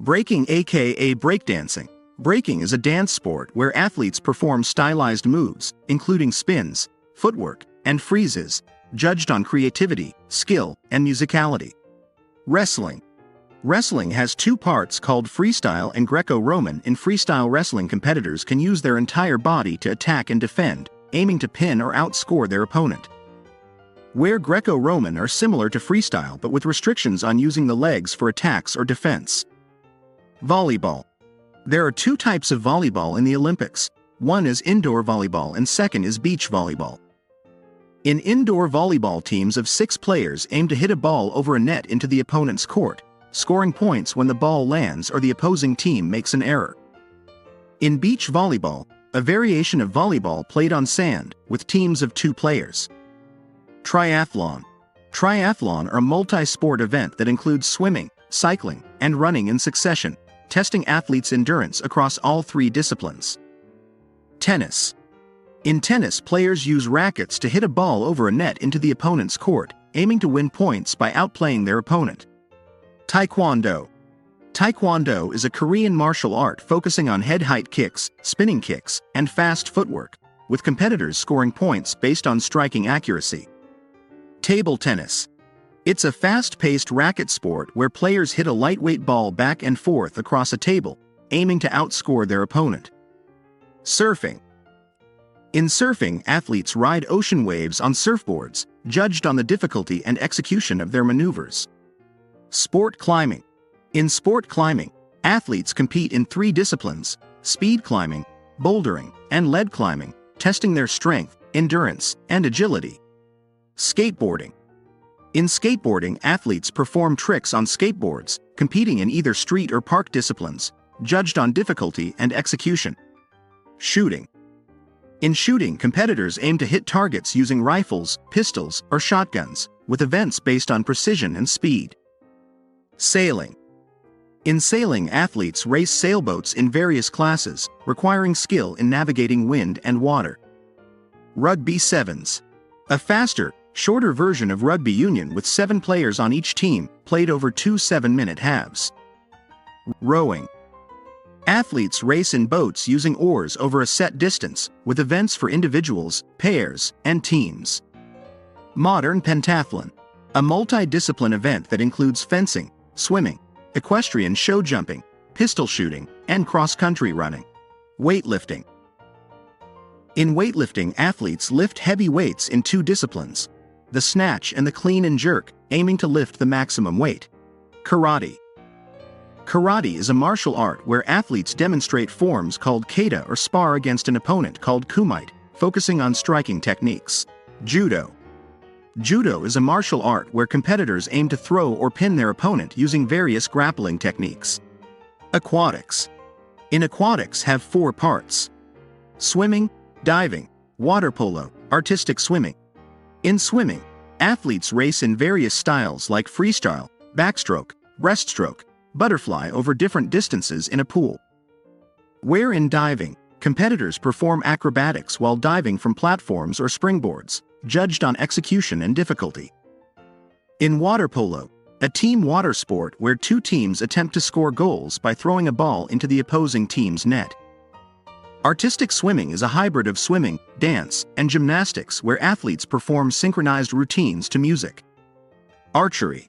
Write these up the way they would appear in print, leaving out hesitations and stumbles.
Breaking, aka breakdancing. Breaking is a dance sport where athletes perform stylized moves, including spins, footwork, and freezes, judged on creativity, skill, and musicality. Wrestling. Wrestling has two parts called freestyle and Greco-Roman. In freestyle wrestling, competitors can use their entire body to attack and defend, aiming to pin or outscore their opponent. Where Greco-Roman are similar to freestyle but with restrictions on using the legs for attacks or defense. Volleyball. There are two types of volleyball in the Olympics. One is indoor volleyball and second is beach volleyball. In indoor volleyball, teams of 6 players aim to hit a ball over a net into the opponent's court, scoring points when the ball lands or the opposing team makes an error. In beach volleyball, a variation of volleyball played on sand, with teams of 2 players. Triathlon. Triathlon are a multi-sport event that includes swimming, cycling, and running in succession, testing athletes' endurance across all 3 disciplines. Tennis. In tennis, players use rackets to hit a ball over a net into the opponent's court, aiming to win points by outplaying their opponent. Taekwondo. Taekwondo is a Korean martial art focusing on head-height kicks, spinning kicks, and fast footwork, with competitors scoring points based on striking accuracy. Table tennis. It's a fast-paced racket sport where players hit a lightweight ball back and forth across a table, aiming to outscore their opponent. Surfing. In surfing, athletes ride ocean waves on surfboards, judged on the difficulty and execution of their maneuvers. Sport climbing. In sport climbing, athletes compete in 3 disciplines: speed climbing, bouldering, and lead climbing, testing their strength, endurance, and agility. Skateboarding. In skateboarding, athletes perform tricks on skateboards, competing in either street or park disciplines, judged on difficulty and execution. Shooting. In shooting, competitors aim to hit targets using rifles, pistols, or shotguns, with events based on precision and speed. Sailing. In sailing, athletes race sailboats in various classes, requiring skill in navigating wind and water. Rugby sevens. A faster, shorter version of rugby union with 7 players on each team, played over 2 7-minute halves. Rowing. Athletes race in boats using oars over a set distance, with events for individuals, pairs, and teams. Modern pentathlon. A multi-discipline event that includes fencing, swimming, equestrian show jumping, pistol shooting, and cross-country running. Weightlifting. In weightlifting, athletes lift heavy weights in 2 disciplines: the snatch and the clean and jerk, aiming to lift the maximum weight. Karate. Karate is a martial art where athletes demonstrate forms called kata or spar against an opponent called kumite, focusing on striking techniques. Judo. Judo is a martial art where competitors aim to throw or pin their opponent using various grappling techniques. Aquatics. In aquatics have 4 parts: swimming, diving, water polo, artistic swimming. In swimming, athletes race in various styles like freestyle, backstroke, breaststroke, butterfly over different distances in a pool. Where in diving, competitors perform acrobatics while diving from platforms or springboards, judged on execution and difficulty. In water polo, a team water sport where 2 teams attempt to score goals by throwing a ball into the opposing team's net. Artistic swimming is a hybrid of swimming, dance, and gymnastics where athletes perform synchronized routines to music. Archery.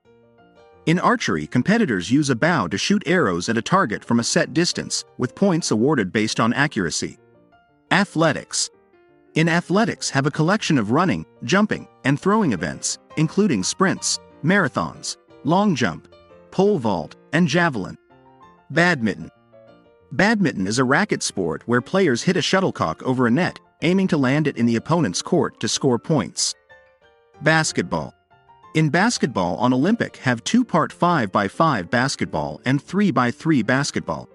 In archery, competitors use a bow to shoot arrows at a target from a set distance, with points awarded based on accuracy. Athletics. In athletics have a collection of running, jumping, and throwing events, including sprints, marathons, long jump, pole vault, and javelin. Badminton. Badminton is a racket sport where players hit a shuttlecock over a net, aiming to land it in the opponent's court to score points. Basketball. In basketball, on Olympic have 2-part 5x5 basketball and 3x3 basketball.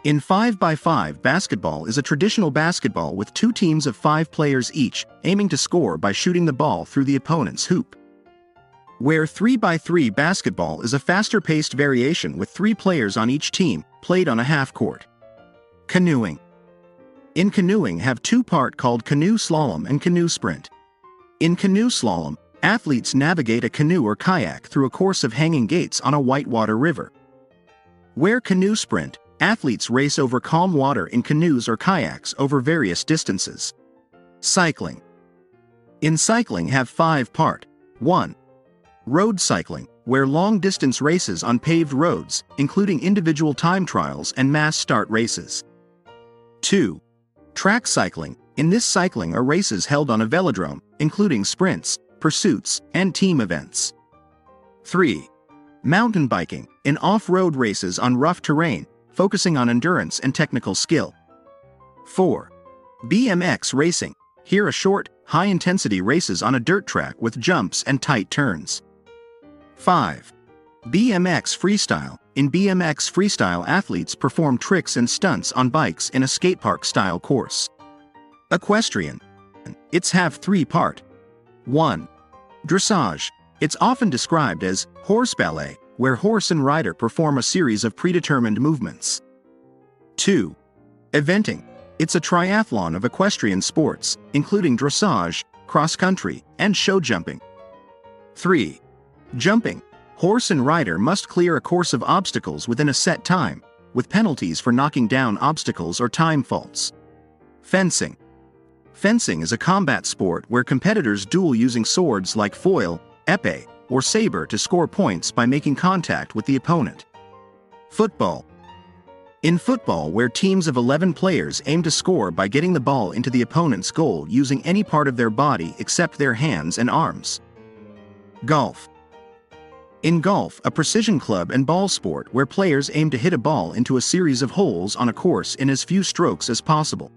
In 5x5 basketball is a traditional basketball with 2 teams of 5 players each, aiming to score by shooting the ball through the opponent's hoop. Where 3x3 basketball is a faster-paced variation with 3 players on each team, played on a half-court. Canoeing. In canoeing have 2-part called canoe slalom and canoe sprint. In canoe slalom, athletes navigate a canoe or kayak through a course of hanging gates on a whitewater river. Where canoe sprint, athletes race over calm water in canoes or kayaks over various distances. Cycling. In cycling have 5 part. 1. Road cycling, where long-distance races on paved roads, including individual time trials and mass start races. 2. Track cycling. In this cycling are races held on a velodrome, including sprints, pursuits, and team events. 3. Mountain biking, in off-road races on rough terrain, focusing on endurance and technical skill. 4. BMX racing. Here are short, high-intensity races on a dirt track with jumps and tight turns. 5. BMX freestyle. In BMX freestyle, athletes perform tricks and stunts on bikes in a skatepark-style course. Equestrian. It's have 3 part. 1. Dressage. It's often described as horse ballet, where horse and rider perform a series of predetermined movements. 2. Eventing. It's a triathlon of equestrian sports, including dressage, cross-country, and show jumping. 3. Jumping. Horse and rider must clear a course of obstacles within a set time, with penalties for knocking down obstacles or time faults. Fencing. Fencing is a combat sport where competitors duel using swords like foil, épée, or saber to score points by making contact with the opponent. Football. In football, where teams of 11 players aim to score by getting the ball into the opponent's goal using any part of their body except their hands and arms. Golf. In golf, a precision club and ball sport where players aim to hit a ball into a series of holes on a course in as few strokes as possible.